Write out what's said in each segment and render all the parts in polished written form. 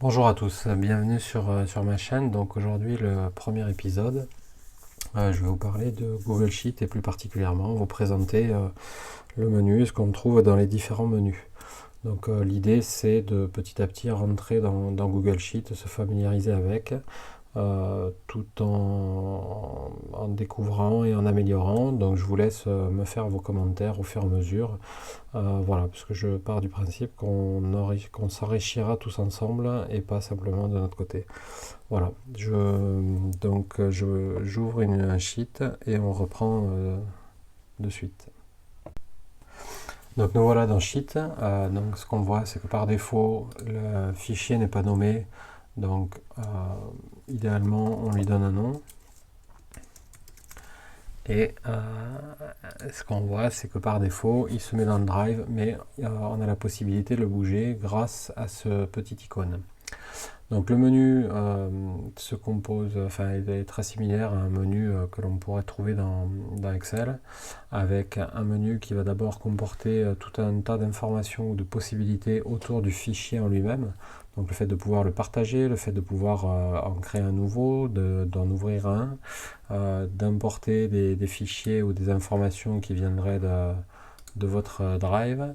Bonjour à tous, bienvenue sur ma chaîne. Donc aujourd'hui le premier épisode, je vais vous parler de Google Sheet et plus particulièrement vous présenter le menu, ce qu'on trouve dans les différents menus. Donc l'idée c'est de petit à petit rentrer dans Google Sheet, se familiariser avec, tout en découvrant et en améliorant. Donc je vous laisse me faire vos commentaires au fur et à mesure. Voilà, parce que je pars du principe qu'on s'enrichira tous ensemble et pas simplement de notre côté. Voilà, j'ouvre un sheet et on reprend de suite. Donc nous voilà dans Sheet. Donc ce qu'on voit, c'est que par défaut, le fichier n'est pas nommé. Donc idéalement, on lui donne un nom. Et ce qu'on voit, c'est que par défaut, il se met dans le Drive, mais on a la possibilité de le bouger grâce à ce petit icône. Donc le menu se compose, enfin il est très similaire à un menu que l'on pourrait trouver dans Excel, avec un menu qui va d'abord comporter tout un tas d'informations ou de possibilités autour du fichier en lui-même. Donc le fait de pouvoir le partager, le fait de pouvoir en créer un nouveau, d'en ouvrir un, d'importer des fichiers ou des informations qui viendraient de votre drive,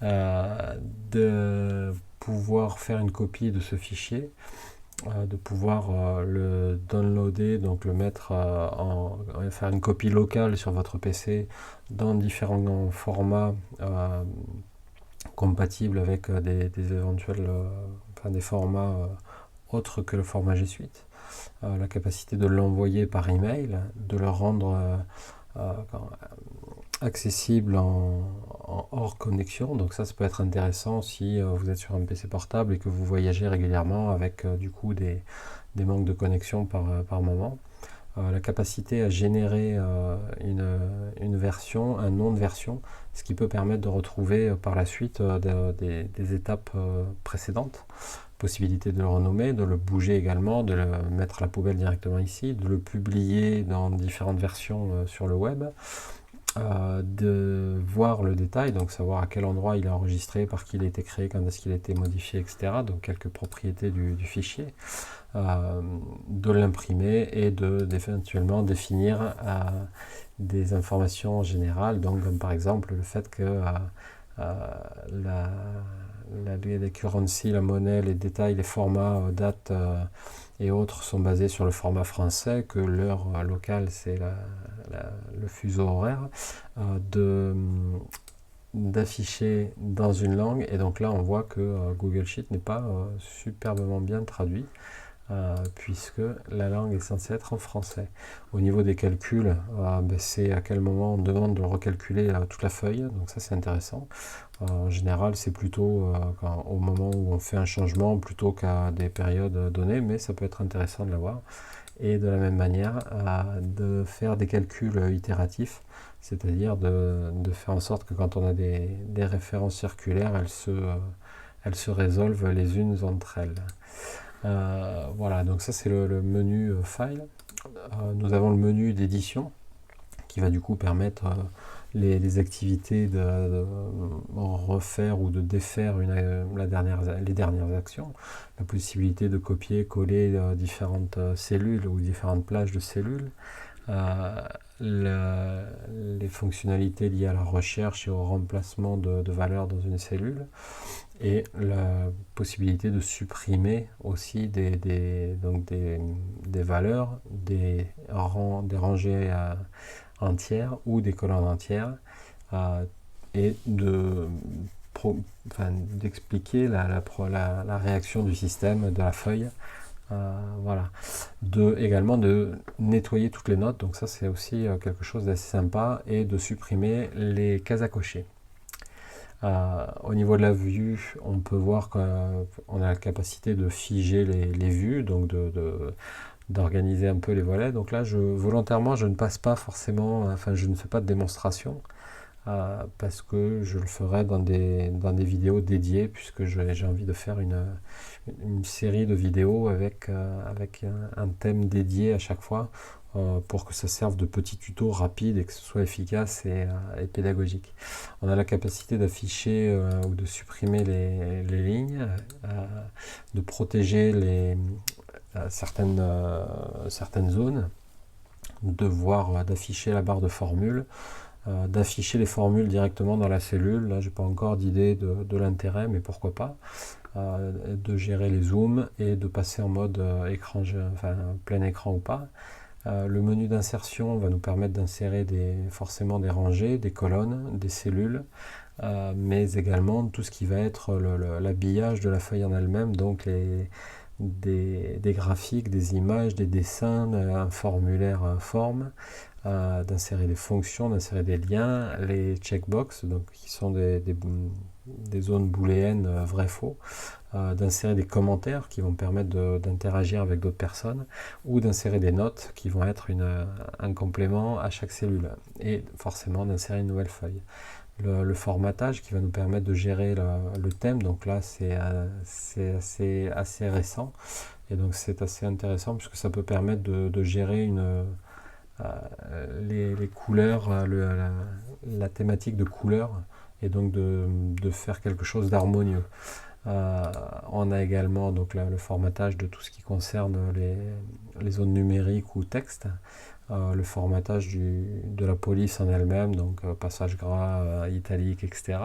de pouvoir faire une copie de ce fichier, de pouvoir le downloader, donc le mettre faire une copie locale sur votre PC dans différents formats compatibles avec des éventuels, enfin des formats autres que le format G Suite. La capacité de l'envoyer par email, de le rendre euh, accessible en hors connexion. Donc ça peut être intéressant si vous êtes sur un PC portable et que vous voyagez régulièrement avec du coup manques de connexion par moment. La capacité à générer une version, un nom de version, ce qui peut permettre de retrouver par la suite des étapes précédentes. Possibilité de le renommer, de le bouger également, de le mettre à la poubelle directement ici, de le publier dans différentes versions sur le web, de voir le détail, donc savoir à quel endroit il est enregistré, par qui il a été créé, quand est-ce qu'il a été modifié, etc. Donc quelques propriétés du fichier, de l'imprimer et d'éventuellement définir des informations générales, donc comme par exemple le fait que les currency, la monnaie, les détails, les formats, dates et autres sont basés sur le format français, que l'heure locale c'est le fuseau horaire, d'afficher dans une langue. Et donc là on voit que Google Sheet n'est pas superbement bien traduit, puisque la langue est censée être en français. Au niveau des calculs, c'est à quel moment on demande de recalculer toute la feuille, donc ça c'est intéressant. En général, c'est plutôt au moment où on fait un changement plutôt qu'à des périodes données, mais ça peut être intéressant de l'avoir. Et de la même manière, de faire des calculs itératifs, c'est-à-dire de faire en sorte que quand on a des références circulaires, elles se résolvent les unes entre elles. Voilà, donc ça c'est le menu File. Nous avons le menu d'édition qui va du coup permettre les activités de refaire ou de défaire les dernières actions, la possibilité de copier, coller différentes cellules ou différentes plages de cellules, euh, les fonctionnalités liées à la recherche et au remplacement de valeurs dans une cellule, et la possibilité de supprimer aussi des valeurs, des rangées entières ou des colonnes entières, et d'expliquer la réaction du système de la feuille. Voilà. Également de nettoyer toutes les notes, donc ça c'est aussi quelque chose d'assez sympa, et de supprimer les cases à cocher. Au niveau de la vue, on peut voir qu'on a la capacité de figer les vues, donc d'organiser un peu les volets. Donc là, volontairement, je ne passe pas forcément, enfin je ne fais pas de démonstration. parce que je le ferai dans des vidéos dédiées, puisque j'ai envie de faire une série de vidéos avec un thème dédié à chaque fois, pour que ça serve de petit tuto rapide et que ce soit efficace et pédagogique. On a la capacité d'afficher ou de supprimer les lignes, de protéger certaines zones, d'afficher la barre de formule, d'afficher les formules directement dans la cellule. Là, j'ai pas encore d'idée de l'intérêt, mais pourquoi pas. De gérer les zooms et de passer en mode plein écran ou pas. Le menu d'insertion va nous permettre d'insérer forcément des rangées, des colonnes, des cellules, mais également tout ce qui va être l'habillage de la feuille en elle-même, donc des graphiques, des images, des dessins, un formulaire forme, d'insérer des fonctions, d'insérer des liens, les checkbox, donc qui sont des zones booléennes vrai-faux, d'insérer des commentaires qui vont permettre d'interagir avec d'autres personnes, ou d'insérer des notes qui vont être un complément à chaque cellule, et forcément d'insérer une nouvelle feuille. Le formatage qui va nous permettre de gérer le thème, donc là c'est assez récent, et donc c'est assez intéressant puisque ça peut permettre de gérer les couleurs, la thématique de couleurs, et donc de faire quelque chose d'harmonieux. On a également donc le formatage de tout ce qui concerne les zones numériques ou texte, le formatage de la police en elle-même, donc passage gras, italique, etc.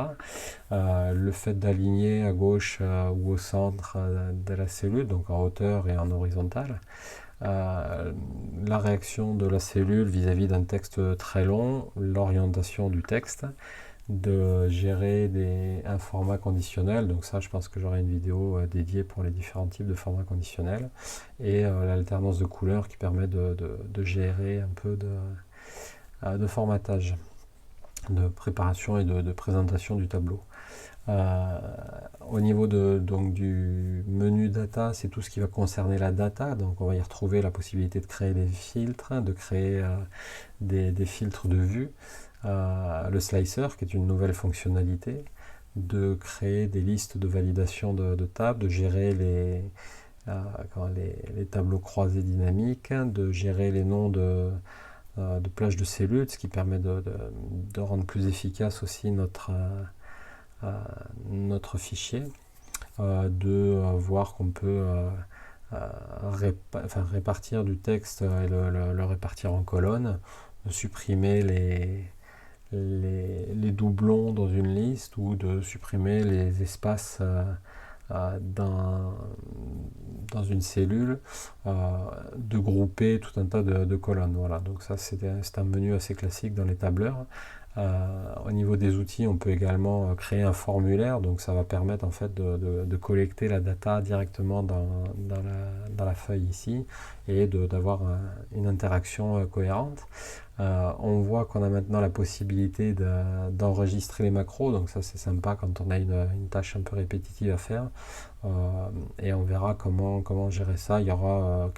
Le fait d'aligner à gauche ou au centre de la cellule, donc en hauteur et en horizontal. La réaction de la cellule vis-à-vis d'un texte très long, l'orientation du texte, de gérer un format conditionnel, donc ça je pense que j'aurai une vidéo dédiée pour les différents types de formats conditionnels, et l'alternance de couleurs qui permet de gérer un peu de formatage, de préparation et de présentation du tableau. Au niveau du menu data, c'est tout ce qui va concerner la data, donc on va y retrouver la possibilité de créer des filtres, de créer des filtres de vue, le slicer qui est une nouvelle fonctionnalité, de créer des listes de validation de tables, de gérer les tableaux croisés dynamiques, de gérer les noms de plages de cellules, ce qui permet de rendre plus efficace aussi notre fichier, de voir qu'on peut répartir du texte et le répartir en colonnes, de supprimer les doublons dans une liste, ou de supprimer les espaces dans une cellule, de grouper tout un tas de colonnes. Voilà, donc ça c'est un menu assez classique dans les tableurs. Au niveau des outils, on peut également créer un formulaire, donc ça va permettre en fait de collecter la data directement dans la feuille ici, et d'avoir une interaction cohérente. On voit qu'on a maintenant la possibilité d'enregistrer les macros, donc ça c'est sympa quand on a une tâche un peu répétitive à faire, et on verra comment gérer ça. Il y aura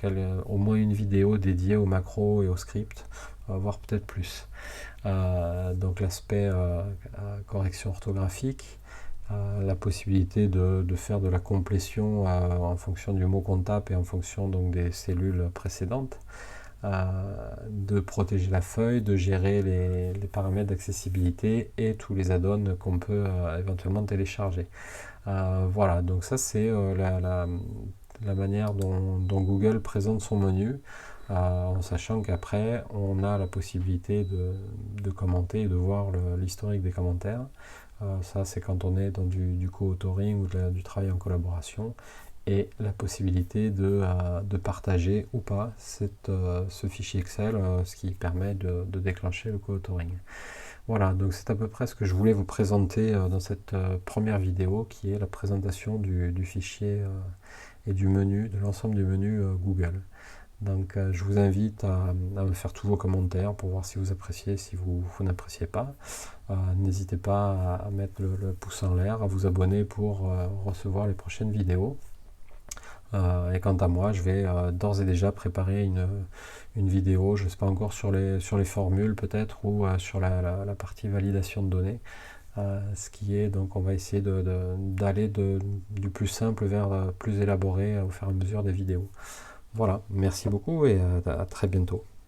au moins une vidéo dédiée aux macros et aux scripts, voire peut-être plus. Donc l'aspect correction orthographique, la possibilité de faire de la complétion en fonction du mot qu'on tape et en fonction donc des cellules précédentes, de protéger la feuille, de gérer les paramètres d'accessibilité et tous les add-ons qu'on peut éventuellement télécharger. Voilà, donc ça c'est la manière dont Google présente son menu, en sachant qu'après on a la possibilité de commenter et de voir l'historique des commentaires. Ça c'est quand on est dans du co-authoring ou du travail en collaboration, et la possibilité de partager ou pas ce fichier Excel, ce qui permet de déclencher le co-authoring. Voilà, donc c'est à peu près ce que je voulais vous présenter dans cette première vidéo, qui est la présentation du fichier et du menu, de l'ensemble du menu Google. Donc je vous invite à me faire tous vos commentaires pour voir si vous appréciez, si vous n'appréciez pas. N'hésitez pas à mettre le pouce en l'air, à vous abonner pour recevoir les prochaines vidéos. Et quant à moi, je vais d'ores et déjà préparer une vidéo, je ne sais pas encore sur les formules peut-être, ou sur la partie validation de données. Ce qui est, donc on va essayer d'aller du plus simple vers plus élaboré au fur et à mesure des vidéos. Voilà, merci beaucoup et à très bientôt.